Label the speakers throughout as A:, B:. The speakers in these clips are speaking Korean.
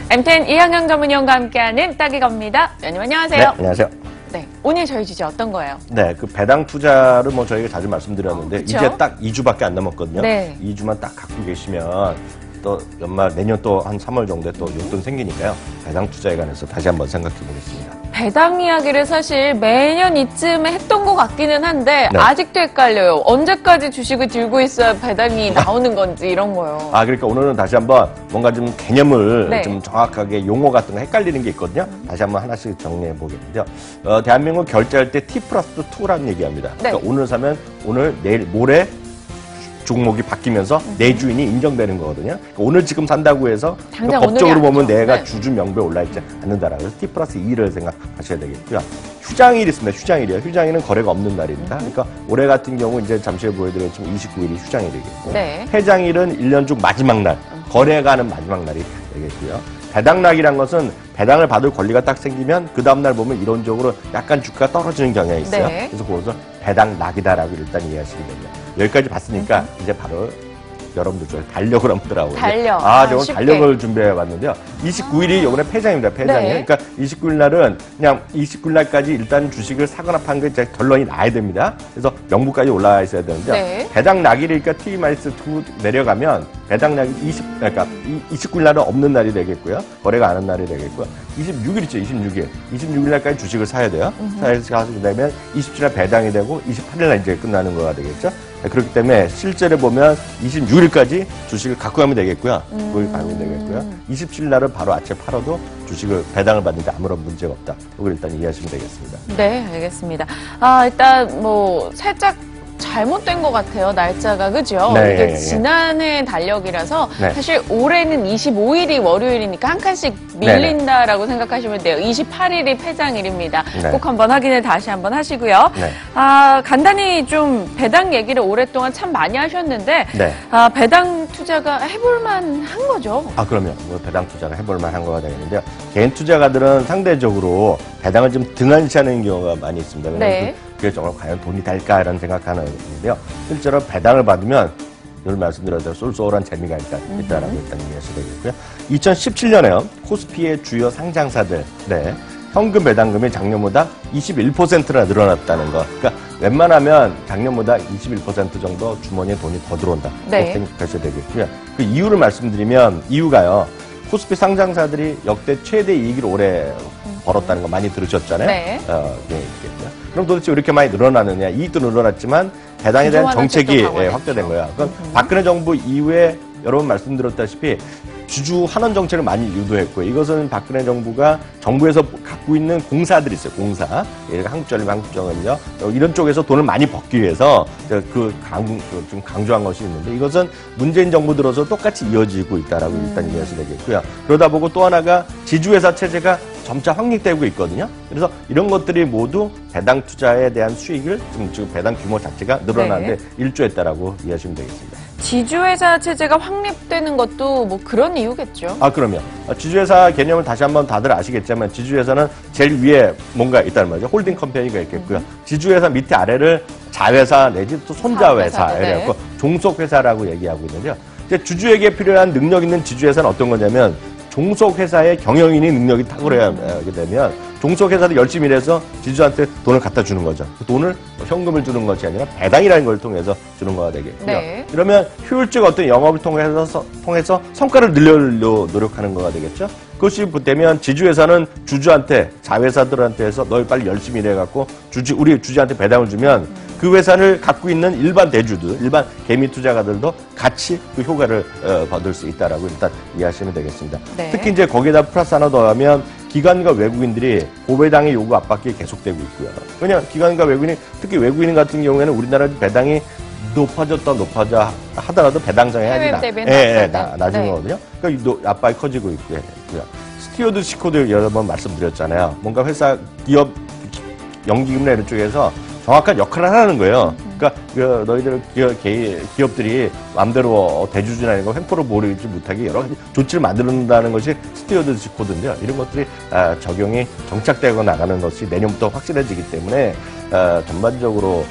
A: MTN 이항영 전문위원과 함께하는 따기 겁니다. 위원님 안녕하세요.
B: 네, 안녕하세요.
A: 네, 오늘 저희 주제 어떤 거예요?
B: 네, 그 배당 투자를 뭐 저희가 자주 말씀드렸는데
A: 그쵸?
B: 이제 딱 2주밖에 안 남았거든요.
A: 네.
B: 2주만 딱 갖고 계시면 또 연말 내년 또 한 3월 정도에 또 용돈 생기니까요. 배당 투자에 관해서 다시 한번 생각해 보겠습니다.
A: 배당 이야기를 사실 매년 이쯤에 했던 것 같기는 한데
B: 네.
A: 아직도 헷갈려요. 언제까지 주식을 들고 있어야 배당이 나오는 건지 이런 거요.
B: 그러니까 오늘은 다시 한번 뭔가 좀 개념을
A: 네.
B: 좀 정확하게 용어 같은 거 헷갈리는 게 있거든요. 다시 한번 하나씩 정리해 보겠는데요. 대한민국 결제할 때 T+2라는 얘기합니다.
A: 네.
B: 그러니까 오늘 사면 오늘, 내일, 모레 종목이 바뀌면서 내 주인이 인정되는 거거든요. 그러니까 오늘 지금 산다고 해서
A: 당장
B: 법적으로
A: 오늘이
B: 보면
A: 아니죠.
B: 내가
A: 네.
B: 주주 명부에 올라있지 않는다라고 해서 T+2를 생각하셔야 되겠고요. 휴장일이 있습니다. 휴장일이요. 휴장일은 거래가 없는 날입니다. 그러니까 올해 같은 경우 이제 잠시 후에 보여드렸지만 29일이 휴장일이겠고
A: 네.
B: 해장일은 1년 중 마지막 날, 거래가 하는 마지막 날이 되겠고요. 배당락이란 것은 배당을 받을 권리가 딱 생기면 그 다음날 보면 이론적으로 약간 주가가 떨어지는 경향이 있어요.
A: 네.
B: 그래서 그것을 배당락이다라고 일단 이해하시게 됩니다. 여기까지 봤으니까 이제 바로 여러분들 중에 달력을 한번 들어가고
A: 달력.
B: 저건
A: 쉽게.
B: 달력을 준비해 봤는데요. 29일이 요번에 폐장입니다. 폐장이에요.
A: 네.
B: 그러니까 29일 날은 그냥 29일 날까지 일단 주식을 사거나 파는 게 결론이 나야 됩니다. 그래서 명부까지 올라와 있어야 되는데요.
A: 네.
B: 배당 낙일이니까 T-2 내려가면 배당 낙일 29일 날은 없는 날이 되겠고요. 거래가 안 한 날이 되겠고요. 26일 있죠. 26일 날까지 주식을 사야 돼요. 사서 그다음에 27일 날 배당이 되고 28일 날 이제 끝나는 거가 되겠죠. 그렇기 때문에 실제로 보면 26일까지 주식을 갖고 가면 되겠고요. 그걸 가면 되겠고요. 27일 날은 바로 아침에 팔아도 주식을 배당을 받는데 아무런 문제가 없다. 이걸 일단 이해하시면 되겠습니다.
A: 네, 알겠습니다. 일단 뭐 살짝 잘못된 것 같아요. 날짜가 그죠?
B: 네,
A: 이게
B: 예, 예.
A: 지난해 달력이라서
B: 네.
A: 사실 올해는 25일이 월요일이니까 한 칸씩 밀린다라고 생각하시면 돼요. 28일이 폐장일입니다.
B: 네.
A: 꼭 한번 확인을 다시 한번 하시고요.
B: 네.
A: 간단히 좀 배당 얘기를 오랫동안 참 많이 하셨는데
B: 네.
A: 배당 투자가 해볼만 한 거죠?
B: 그러면 뭐 배당 투자가 해볼 만한 거가 되겠는데요. 개인 투자가들은 상대적으로 배당을 좀 등한시하는 경우가 많이 있습니다.
A: 네.
B: 그게 정말 과연 돈이 될까라는 생각하는 건데요. 실제로 배당을 받으면 늘 말씀드렸던 쏠쏠한 재미가 일단 있다라고 일단 이해하셔야 되겠고요. 2017년에요. 코스피의 주요 상장사들, 현금 배당금이 작년보다 21%나 늘어났다는 거. 그러니까 웬만하면 작년보다 21% 정도 주머니에 돈이 더 들어온다.
A: 네.
B: 그렇게 생각하셔야 되겠고요. 그 이유를 말씀드리면 이유가요. 코스피 상장사들이 역대 최대 이익을 올해 벌었다는 거 많이 들으셨잖아요.
A: 네.
B: 있겠고요. 그럼 도대체 왜 이렇게 많이 늘어나느냐. 이익도 늘어났지만 배당에 대한 정책이 확대된 거야. 그럼 박근혜 정부 이후에 여러분 말씀드렸다시피 주주 환원 정책을 많이 유도했고 이것은 박근혜 정부가 정부에서 갖고 있는 공사들이 있어요. 공사. 예를 한국전력, 한국정은요. 이런 쪽에서 돈을 많이 벌기 위해서 좀 강조한 것이 있는데 이것은 문재인 정부 들어서 똑같이 이어지고 있다라고 일단 이해하셔야 되겠고요. 그러다 보고 또 하나가 지주회사 체제가 점차 확립되고 있거든요. 그래서 이런 것들이 모두 배당 투자에 대한 수익을 지금 배당 규모 자체가 늘어나는데 일조했다라고 이해하시면 되겠습니다.
A: 지주회사 체제가 확립되는 것도 뭐 그런 이유겠죠.
B: 그럼요. 지주회사 개념을 다시 한번 다들 아시겠지만 지주회사는 제일 위에 뭔가 있다는 말이죠. 홀딩 컴퍼니가 있겠고요. 지주회사 밑에 아래를 자회사 내지 또 손자회사 이래갖고 종속회사라고 얘기하고 있는데요. 이제 주주에게 필요한 능력 있는 지주회사는 어떤 거냐면 종속회사의 경영인이 능력이 탁월하게 되면 종속회사도 열심히 일해서 지주한테 돈을 갖다 주는 거죠. 그 돈을 현금을 주는 것이 아니라 배당이라는 걸 통해서 주는 거가 되겠고요.
A: 네.
B: 그러면 효율적 어떤 영업을 통해서 성과를 늘리려고 노력하는 거가 되겠죠. 그것이 되면 지주회사는 주주한테, 자회사들한테 해서 너 빨리 열심히 일해갖고 우리 주주한테 배당을 주면 그 회사를 갖고 있는 일반 대주들, 일반 개미 투자가들도 같이 그 효과를 받을 수 있다라고 일단 이해하시면 되겠습니다.
A: 네.
B: 특히 이제 거기에다 플러스 하나 더하면 기관과 외국인들이 고배당의 요구 압박이 계속되고 있고요. 왜냐하면 기관과 외국인이 특히 외국인 같은 경우에는 우리나라 배당이 높아져 하더라도 배당성이 낮은 거거든요. 그러니까 압박이 커지고 있고요. 스튜어드 시코도 여러 번 말씀드렸잖아요. 뭔가 회사, 기업, 연기금이나 이런 쪽에서 정확한 역할을 하라는 거예요. 그러니까 너희들 기업들이 마음대로 대주주나 이런 거 횡포로 몰리지 못하게 여러 가지 조치를 만든다는 것이 스튜어드십 코드인데요. 이런 것들이 적용이 정착되고 나가는 것이 내년부터 확실해지기 때문에 전반적으로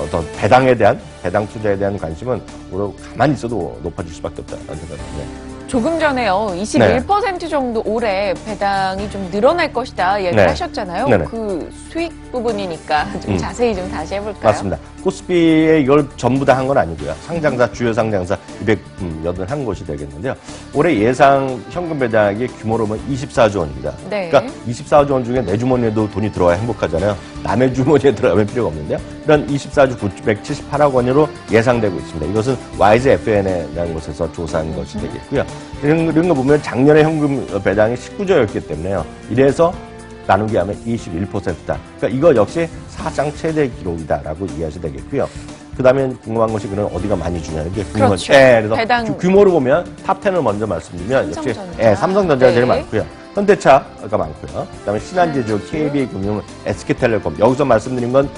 B: 어떤 배당 투자에 대한 관심은 오히려 가만히 있어도 높아질 수밖에 없다는 생각입니다.
A: 조금 전에요. 21% 정도 올해 배당이 좀 늘어날 것이다 얘기를
B: 네.
A: 하셨잖아요.
B: 네네.
A: 그 수익 부분이니까 좀 자세히 좀 다시 해볼까요?
B: 맞습니다. 코스피에 이걸 전부 다 한 건 아니고요. 상장사, 주요 상장사 281곳이 되겠는데요. 올해 예상 현금 배당이 규모로 보면 24조 원입니다.
A: 네.
B: 그러니까 24조 원 중에 내 주머니에도 돈이 들어와야 행복하잖아요. 남의 주머니에 들어가면 필요가 없는데요. 이런 24조 978억 원으로 예상되고 있습니다. 이것은 YSFN이라는 곳에서 조사한 것이 되겠고요. 이런 거 보면 작년에 현금 배당이 19조였기 때문에요. 이래서 나누기 하면 21%다. 그러니까 이거 역시 사상 최대 기록이다라고 이해하셔도 되겠고요. 그 다음에 궁금한 것이 그럼 어디가 많이 주냐는 게 궁금한
A: 그렇죠.
B: 그래서
A: 배당
B: 규모로 보면 탑 10을 먼저 말씀드리면 역시
A: 삼성전자.
B: 삼성전자가 제일
A: 네.
B: 많고요. 현대차가 많고요. 그다음에 신한제조, KB금융, SK텔레콤 여기서 말씀드린 건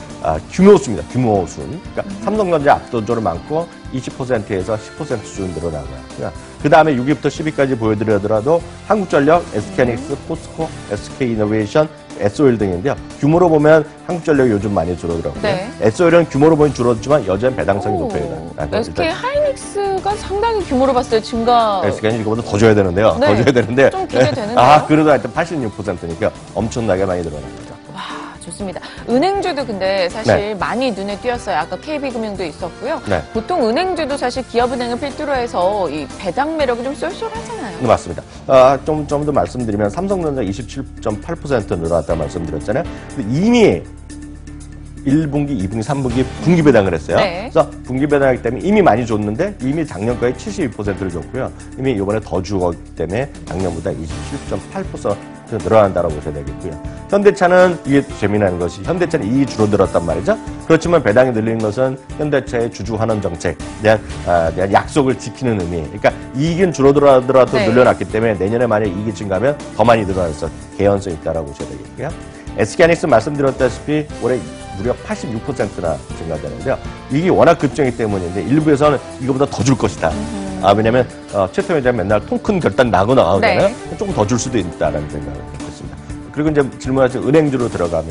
B: 규모수입니다. 규모수. 그러니까 삼성전자 압도적으로 많고 20%에서 10% 수준 늘어나고요. 그 다음에 6위부터 10위까지 보여드리더라도 한국전력, SK하이닉스, 포스코, SK이노베이션, SO일 등인데요. 규모로 보면 한국전력이 요즘 많이 줄어들었고요.
A: 네.
B: SO일은 규모로 보면 줄어들지만 여전히 배당성이 높아요.
A: SK 하이닉스가 상당히 규모로 봤을 때 증가.
B: SK는 이거보다 더 줘야 되는데요.
A: 네.
B: 더 줘야 되는데.
A: 좀 기대되는데요.
B: 그래도 하여튼 86%니까 엄청나게 많이 늘어난 거죠.
A: 와, 좋습니다. 은행주도 근데 사실
B: 네.
A: 많이 눈에 띄었어요. 아까 KB금융도 있었고요.
B: 네.
A: 보통 은행주도 사실 기업은행을 필두로 해서 이 배당 매력이 좀 쏠쏠하잖아요.
B: 네, 맞습니다. 좀 더 말씀드리면 삼성전자 27.8% 늘어났다고 말씀드렸잖아요. 근데 이미 1분기, 2분기, 3분기 분기 배당을 했어요.
A: 네.
B: 그래서 분기 배당하기 때문에 이미 많이 줬는데 이미 작년까지 72%를 줬고요. 이미 이번에 더 주었기 때문에 작년보다 27.8% 늘어난다고 보셔야 되겠고요. 현대차는 이게 재미난 것이 현대차는 이익이 줄어들었단 말이죠. 그렇지만 배당이 늘리는 것은 현대차의 주주 환원 정책에 대한 약속을 지키는 의미. 그러니까 이익은 줄어들어도
A: 네.
B: 늘려놨기 때문에 내년에 만약 이익이 증가하면 더 많이 늘어나서 개연성이 있다고 보셔야 되겠고요. SK하이닉스 말씀드렸다시피 올해 무려 86%나 증가되는데요. 이게 워낙 급증이기 때문인데 일부에서는 이거보다 더 줄 것이다. 왜냐면 최태원 회장 맨날 통 큰 결단 나고 나오잖아요.
A: 네.
B: 조금 더 줄 수도 있다라는 생각을 했습니다. 그리고 이제 질문하신 은행주로 들어가면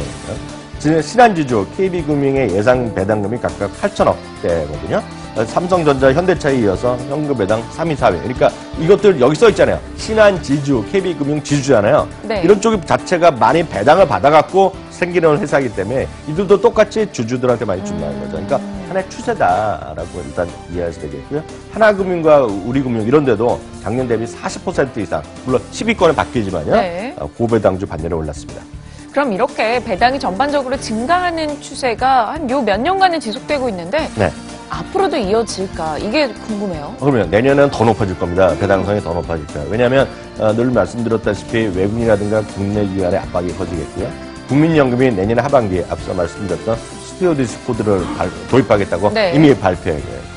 B: 신한지주, KB금융의 예상 배당금이 각각 8천억대거든요. 삼성전자, 현대차에 이어서 현금 배당 3위, 4위. 그러니까 이것들 여기 써 있잖아요. 신한지주, KB금융 지주잖아요.
A: 네.
B: 이런 쪽 자체가 많이 배당을 받아갖고 생기는 회사이기 때문에 이들도 똑같이 주주들한테 많이 준다는 거죠. 그러니까 하나의 추세다라고 일단 이해하셔야 되겠고요. 하나금융과 우리금융 이런 데도 작년 대비 40% 이상, 물론 10위권은 바뀌지만요.
A: 네.
B: 고배당주 반열에 올랐습니다.
A: 그럼 이렇게 배당이 전반적으로 증가하는 추세가 한 요 몇 년간은 지속되고 있는데
B: 네.
A: 앞으로도 이어질까? 이게 궁금해요.
B: 그러면 내년에는 더 높아질 겁니다. 배당성이 더 높아질 거예요. 왜냐하면 늘 말씀드렸다시피 외국인이라든가 국내 기관의 압박이 커지겠고요. 국민연금이 내년 하반기에 앞서 말씀드렸던 스튜어디스 코드를 도입하겠다고
A: 네.
B: 이미 발표했고요.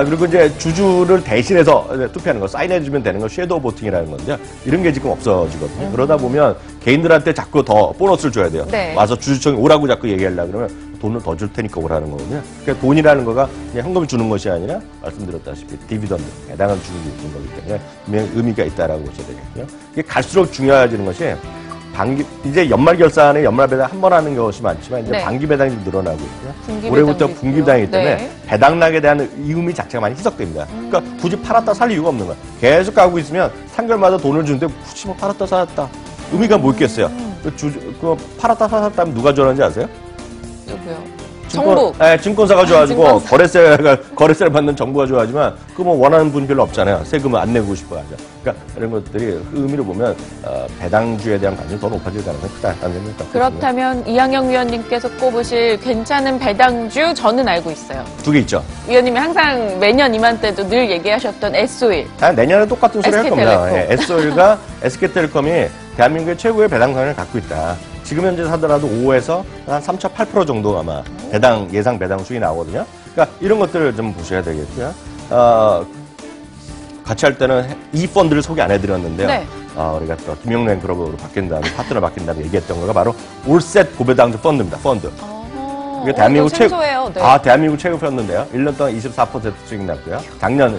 B: 그리고 이제 주주를 대신해서 투표하는 거, 사인해주면 되는 거, 섀도우 보팅이라는 건데요. 이런 게 지금 없어지거든요. 그러다 보면 개인들한테 자꾸 더 보너스를 줘야 돼요.
A: 네.
B: 와서 주주청에 오라고 자꾸 얘기하려고 그러면 돈을 더 줄 테니까 오라는 거거든요. 그러니까 돈이라는 거가 그냥 현금을 주는 것이 아니라 말씀드렸다시피 디비던드, 배당을 주는 거기 때문에 분명히 의미가 있다라고 보셔야 되겠고요. 이게 갈수록 중요해지는 것이 이제 연말 결산에 연말 배당 한 번 하는 것이 많지만 이제
A: 네.
B: 반기 배당이 좀 늘어나고 있고요.
A: 분기
B: 올해부터
A: 배당도
B: 분기
A: 있고요.
B: 배당이기 때문에
A: 네.
B: 배당락에 대한 이 의미 자체가 많이 희석됩니다. 그러니까 굳이 팔았다 살 이유가 없는 거예요. 계속 가고 있으면 3개월마다 돈을 주는데 굳이 뭐 팔았다 살았다 의미가 뭐 있겠어요. 팔았다 살았다면 누가 좋아하는지 아세요?
A: 누구요? 정부.
B: 네, 증권사가 좋아가지고
A: 증권사.
B: 거래세를 받는 정부가 좋아하지만 그거 뭐 원하는 분 별로 없잖아요. 세금을 안 내고 싶어 하죠. 그러니까 이런 것들이 그 의미로 보면 배당주에 대한 관심이 더 높아질 가능성이 크다는 생각이 듭니다.
A: 그렇다면 이항영 위원님께서 꼽으실 괜찮은 배당주 저는 알고 있어요.
B: 두 개 있죠.
A: 위원님이 항상 매년 이맘때도 늘 얘기하셨던 S-오일.
B: 내년에 똑같은 소리 할 겁니다.
A: SK텔레콤.
B: S-오일과 SK텔레콤이 대한민국의 최고의 배당성을 갖고 있다. 지금 현재 사더라도 5에서 한 3.8% 정도 아마 예상 배당 수익이 나오거든요. 그러니까 이런 것들을 좀 보셔야 되겠고요. 같이 할 때는 이 펀드를 소개 안 해드렸는데요.
A: 네.
B: 우리가 또 김영래 앵커로 바뀐 다음에 파트너 바뀐 다음에 얘기했던 거가 바로 올셋 고배당주 펀드입니다. 펀드. 이게 대한민국
A: 생소해요. 네.
B: 대한민국 최고 펀드인데요. 1년 동안 24% 수익 났고요. 작년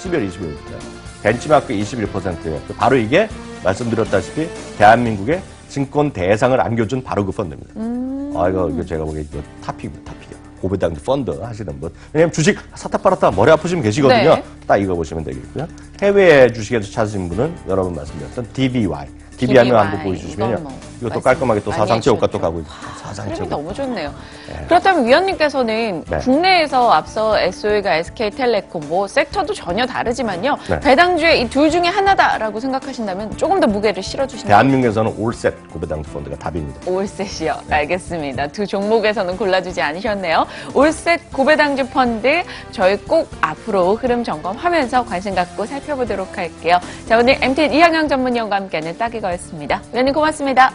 B: 12월 25일부터 벤치마크 21%였고 바로 이게 말씀드렸다시피 대한민국의 증권 대상을 안겨준 바로 그 펀드입니다. 이거 제가 보기에 탑픽이에요. 고배당주 펀드 하시는 분. 왜냐면 주식 사타 팔았다 머리 아프시면 계시거든요.
A: 네.
B: 딱 이거 보시면 되겠고요. 해외 주식에서 찾으신 분은 여러 번 말씀드렸던 DBY. DB 하면 한번 보여주시면요. 이것도 깔끔하게 또 사상체 효과 또 가고 있습니다. 사상체
A: 흐름이
B: 효과.
A: 너무 좋네요. 그렇다면 위원님께서는
B: 네.
A: 국내에서 앞서 SOE가 SK텔레콤 뭐 섹터도 전혀 다르지만요.
B: 네.
A: 배당주의 이 둘 중에 하나다라고 생각하신다면 조금 더 무게를 실어주신다면
B: 대한민국에서는 올셋 고배당주 펀드가 답입니다.
A: 올셋이요. 알겠습니다. 두 종목에서는 골라주지 않으셨네요. 올셋 고배당주 펀드 저희 꼭 앞으로 흐름 점검하면서 관심 갖고 살펴보도록 할게요. 자, 오늘 MT 이항영 전문위원과 함께하는 따기거였습니다. 위원님 고맙습니다.